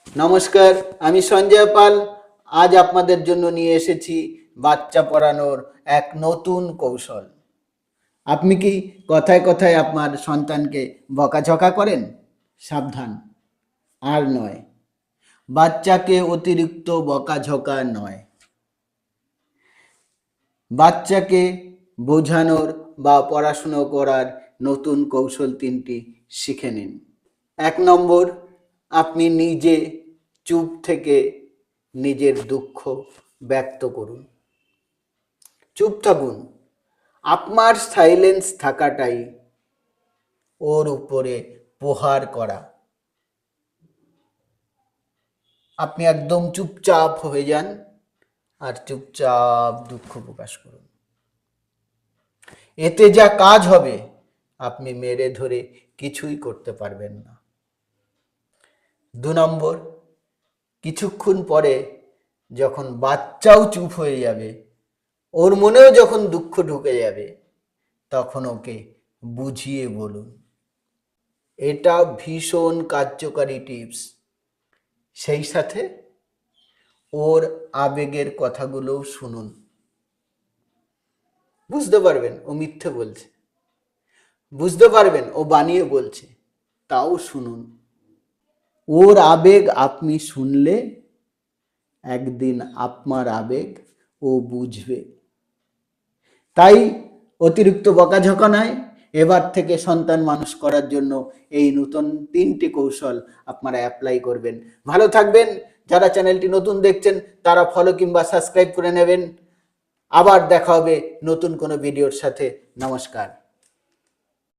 নমস্কার, আমি সঞ্জয় পাল। আজ আপনাদের জন্য নিয়ে এসেছি বাচ্চা পড়ানোর এক নতুন কৌশল। আপনি কি কথায় কথায় আপনার সন্তানকে বকাঝকা করেন? সাবধান, আর নয়। বাচ্চাকে অতিরিক্ত বকাঝকা নয়, বাচ্চাকে বোঝানোর বা পড়াশুনো করার নতুন কৌশল 3টি শিখে নিন। 1 নম্বর, আপনি নিজে চুপ থেকে নিজের দুঃখ ব্যক্ত করুন। চুপ থাকুন। আপনার সাইলেন্স থাকাটাই ওর উপরে প্রহার করা। আপনি একদম চুপচাপ হয়ে যান আর চুপচাপ দুঃখ প্রকাশ করুন। এতে যা কাজ হবে, আপনি মেরে ধরে কিছুই করতে পারবেন না। 2 নম্বর, কিছুক্ষণ পরে যখন বাচ্চাও চুপ হয়ে যাবে, ওর মনেও যখন দুঃখ ঢুকে যাবে, তখন ওকে বুঝিয়ে বলুন। এটা ভীষণ কার্যকারী টিপস। সেই সাথে ওর আবেগের কথাগুলোও শুনুন। বুঝতে পারবেন ও মিথ্যে বলছে, বুঝতে পারবেন ও বানিয়ে বলছে, তাও শুনুন। ওর আবেগ আপনি শুনলে একদিন আপনার আবেগ ও বুঝবে। তাই অতিরিক্ত বকাঝকা নয়, এবার থেকে সন্তান মানুষ করার জন্য এই নতুন 3টি কৌশল আপনারা অ্যাপ্লাই করবেন। ভালো থাকবেন। যারা চ্যানেলটি নতুন দেখছেন তারা ফলো কিংবা সাবস্ক্রাইব করে নেবেন। আবার দেখা হবে নতুন কোনো ভিডিওর সাথে। নমস্কার।